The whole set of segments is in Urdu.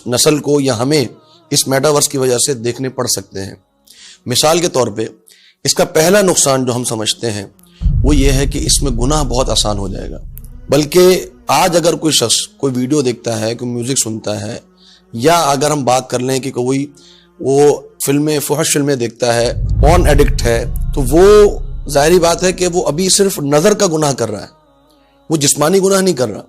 نسل کو یا ہمیں اس میٹاورس کی وجہ سے دیکھنے پڑ سکتے ہیں۔ مثال کے طور پہ اس کا پہلا نقصان جو ہم سمجھتے ہیں وہ یہ ہے کہ اس میں گناہ بہت آسان ہو جائے گا۔ بلکہ آج اگر کوئی شخص کوئی ویڈیو دیکھتا ہے، کوئی میوزک سنتا ہے، یا اگر ہم بات کر لیں کہ کوئی وہ فحش فلمیں دیکھتا ہے، پورن ایڈکٹ ہے، تو وہ ظاہری بات ہے کہ وہ ابھی صرف نظر کا گناہ کر رہا ہے، وہ جسمانی گناہ نہیں کر رہا،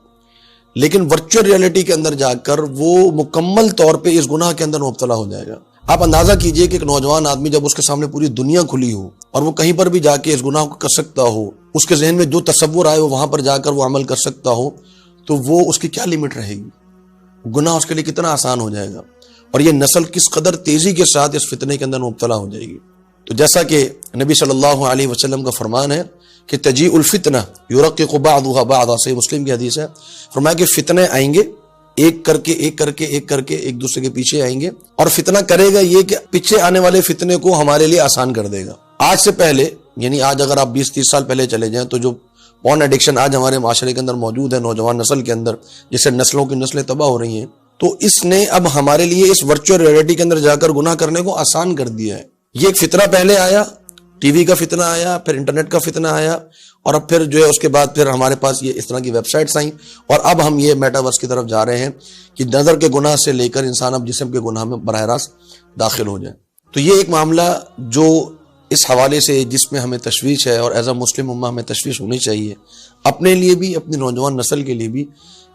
لیکن ورچوئل ریئلٹی کے اندر جا کر وہ مکمل طور پہ اس گناہ کے اندر مبتلا ہو جائے گا۔ آپ اندازہ کیجئے کہ ایک نوجوان آدمی جب اس کے سامنے پوری دنیا کھلی ہو اور وہ کہیں پر بھی جا کے اس گناہ کو کر سکتا ہو، اس کے ذہن میں جو تصور آئے وہ وہاں پر جا کر وہ عمل کر سکتا ہو، تو وہ اس کی کیا لمٹ رہے گی؟ گناہ اس کے لیے کتنا آسان ہو جائے گا، اور یہ نسل کس قدر تیزی کے ساتھ اس فتنے کے اندر مبتلا ہو جائے گی۔ تو جیسا کہ نبی صلی اللہ علیہ وسلم کا فرمان ہے کہ تجیء الفتنہ یرقق بعضها بعضا، صحیح مسلم کی حدیث ہے، فرمایا کہ فتنے آئیں گے ایک کر کے ایک دوسرے کے پیچھے آئیں گے، اور فتنہ کرے گا یہ کہ پیچھے آنے والے فتنے کو ہمارے لیے آسان کر دے گا۔ آج سے پہلے، یعنی آج اگر آپ 20-30 سال پہلے چلے جائیں تو جو پورن ایڈکشن آج ہمارے معاشرے کے اندر موجود ہے، نوجوان نسل کے اندر، جس سے نسلوں کی نسلیں تباہ ہو رہی ہیں، تو اس نے اب ہمارے لیے اس ورچوئل ریئلٹی کے اندر جا کر گناہ کرنے کو آسان کر دیا ہے۔ یہ ایک فتنہ پہلے آیا، ٹی وی کا فتنہ آیا، پھر انٹرنیٹ کا فتنہ آیا، اور اب پھر جو ہے اس کے بعد پھر ہمارے پاس یہ اس طرح کی ویب سائٹس آئیں، اور اب ہم یہ میٹاورس کی طرف جا رہے ہیں کہ نظر کے گناہ سے لے کر انسان اب جسم کے گناہ میں براہ راست داخل ہو جائے۔ تو یہ ایک معاملہ جو اس حوالے سے جس میں ہمیں تشویش ہے، اور ایز اے مسلم امہ ہمیں تشویش ہونی چاہیے اپنے لیے بھی، اپنی نوجوان نسل کے لیے بھی،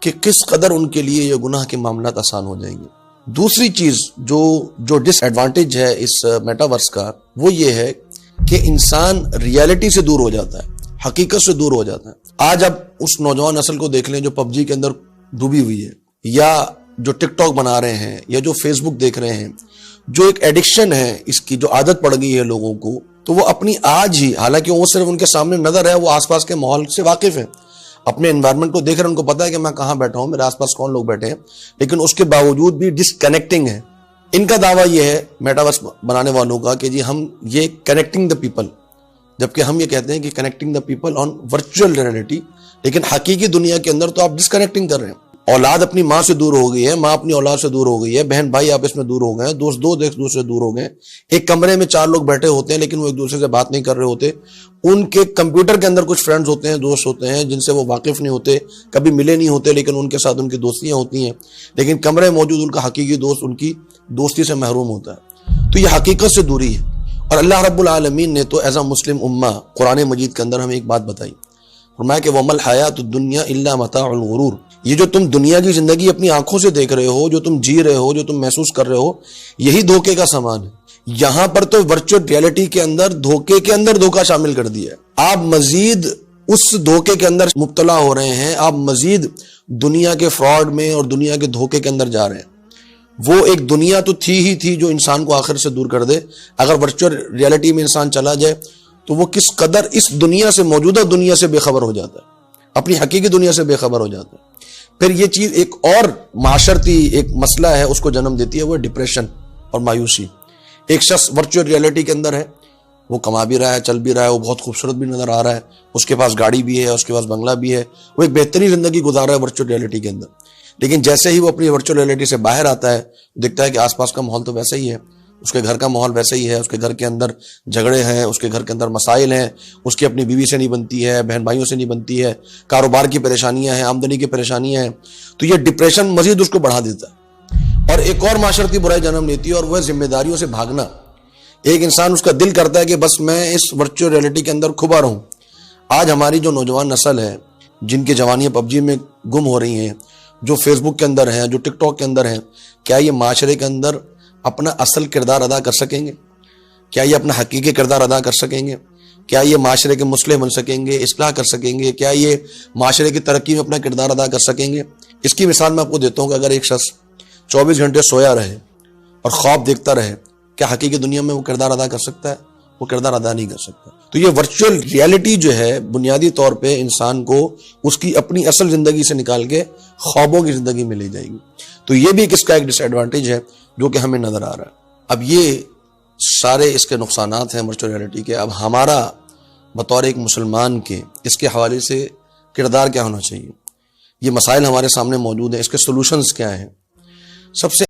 کہ کس قدر ان کے لیے یہ گناہ کے معاملات آسان ہو جائیں گے۔ دوسری چیز جو ڈس ایڈوانٹیج ہے اس میٹاورس کا، وہ یہ ہے کہ انسان ریالٹی سے دور ہو جاتا ہے، حقیقت سے دور ہو جاتا ہے۔ آج اب اس نوجوان نسل کو دیکھ لیں جو پب جی کے اندر ڈوبی ہوئی ہے، یا جو ٹک ٹاک بنا رہے ہیں، یا جو فیس بک دیکھ رہے ہیں، جو ایک ایڈکشن ہے اس کی، جو عادت پڑ گئی ہے لوگوں کو، تو وہ اپنی آج ہی، حالانکہ وہ صرف ان کے سامنے نظر ہے، وہ آس پاس کے ماحول سے واقف ہیں، اپنے انوائرمنٹ کو دیکھ رہے ہیں، ان کو پتا ہے کہ میں کہاں بیٹھا ہوں، میرے آس پاس کون لوگ بیٹھے ہیں، لیکن اس کے باوجود بھی ڈسکنیکٹنگ ہے۔ ان کا دعویٰ یہ ہے میٹاورس بنانے والوں کا کہ جی ہم یہ کنیکٹنگ دا پیپل، جبکہ ہم یہ کہتے ہیں کہ connecting the people on virtual reality, لیکن حقیقی دنیا کے اندر تو آپ ڈسکنیکٹنگ کر رہے ہیں۔ اولاد اپنی ماں سے دور ہو گئی ہے، ماں اپنی اولاد سے دور ہو گئی ہے، بہن بھائی آپس میں دور ہو گئے ہیں، دوست ایک دوسرے سے دور ہو گئے ہیں، ایک کمرے میں 4 لوگ بیٹھے ہوتے ہیں لیکن وہ ایک دوسرے سے بات نہیں کر رہے ہوتے، ان کے کمپیوٹر کے اندر کچھ فرینڈز ہوتے ہیں، دوست ہوتے ہیں جن سے وہ واقف نہیں ہوتے، کبھی ملے نہیں ہوتے، لیکن ان کے ساتھ ان کی دوستیاں ہوتی ہیں، لیکن کمرے موجود ان کا حقیقی دوست ان کی دوستی سے محروم ہوتا ہے۔ تو یہ حقیقت سے دوری ہے، اور اللہ رب العالمین نے تو ایز اے مسلم امہ قرآن مجید کے اندر ہمیں ایک بات بتائی، فرمایا کہ وَمَا الْحَيَاةُ الدُّنْيَا إِلَّا مَتَاعُ الْغُرُورِ، یہ جو تم دنیا کی زندگی اپنی آنکھوں سے دیکھ رہے ہو، جو تم جی رہے ہو، جو تم محسوس کر رہے ہو، یہی دھوکے کا سامان ہے۔ یہاں پر تو ورچوئل ریئلٹی کے اندر دھوکے کے اندر دھوکا شامل کر دیا ہے، آپ مزید اس دھوکے کے اندر مبتلا ہو رہے ہیں، آپ مزید دنیا کے فراڈ میں اور دنیا کے دھوکے کے اندر جا رہے ہیں۔ وہ ایک دنیا تو تھی جو انسان کو آخر سے دور کر دے، اگر ورچوئل ریئلٹی میں انسان چلا جائے تو وہ کس قدر اس دنیا سے، موجودہ دنیا سے بے خبر ہو جاتا ہے، اپنی حقیقی دنیا سے بے خبر ہو جاتا ہے۔ پھر یہ چیز ایک اور معاشرتی ایک مسئلہ ہے، اس کو جنم دیتی ہے، وہ ڈپریشن اور مایوسی۔ ایک شخص ورچوئل ریئلٹی کے اندر ہے، وہ کما بھی رہا ہے، چل بھی رہا ہے، وہ بہت خوبصورت بھی نظر آ رہا ہے، اس کے پاس گاڑی بھی ہے، اس کے پاس بنگلہ بھی ہے، وہ ایک بہترین زندگی گزار رہا ہے ورچوئل ریئلٹی کے اندر، لیکن جیسے ہی وہ اپنی ورچوئل ریئلٹی سے باہر آتا ہے، دیکھتا ہے کہ آس پاس کا ماحول تو ویسا ہی ہے، اس کے گھر کا ماحول ویسا ہی ہے، اس کے گھر کے اندر جھگڑے ہیں، اس کے گھر کے اندر مسائل ہیں، اس کی اپنی بیوی سے نہیں بنتی ہے، بہن بھائیوں سے نہیں بنتی ہے، کاروبار کی پریشانیاں ہیں، آمدنی کی پریشانیاں ہیں، تو یہ ڈپریشن مزید اس کو بڑھا دیتا ہے۔ اور ایک اور معاشرتی برائی جنم لیتی ہے، اور وہ ہے ذمہ داریوں سے بھاگنا۔ ایک انسان، اس کا دل کرتا ہے کہ بس میں اس ورچوئل ریئلٹی کے اندر کھبا رہوں۔ آج ہماری جو نوجوان نسل ہے، جن کی جوانیاں پب جی میں گم ہو رہی ہیں، جو فیس بک کے اندر ہیں، جو ٹک ٹاک کے اندر ہیں، کیا یہ معاشرے کے اندر اپنا اصل کردار ادا کر سکیں گے؟ کیا یہ اپنا حقیقی کردار ادا کر سکیں گے؟ کیا یہ معاشرے کے مصلح بن سکیں گے، اصلاح کر سکیں گے؟ کیا یہ معاشرے کی ترقی میں اپنا کردار ادا کر سکیں گے؟ اس کی مثال میں آپ کو دیتا ہوں کہ اگر ایک شخص 24 گھنٹے سویا رہے اور خواب دیکھتا رہے، کیا حقیقی دنیا میں وہ کردار ادا کر سکتا ہے؟ وہ کردار ادا نہیں کر سکتا۔ تو یہ ورچوئل ریئلٹی جو ہے بنیادی طور پہ انسان کو اس کی اپنی اصل زندگی سے نکال کے خوابوں کی زندگی میں لے جائے گی۔ تو یہ بھی اس کا ایک ڈس ایڈوانٹیج ہے جو کہ ہمیں نظر آ رہا ہے۔ اب یہ سارے اس کے نقصانات ہیں ورچوئل ریئلٹی کے۔ اب ہمارا بطور ایک مسلمان کے اس کے حوالے سے کردار کیا ہونا چاہیے؟ یہ مسائل ہمارے سامنے موجود ہیں، اس کے سولوشنز کیا ہیں؟ سب سے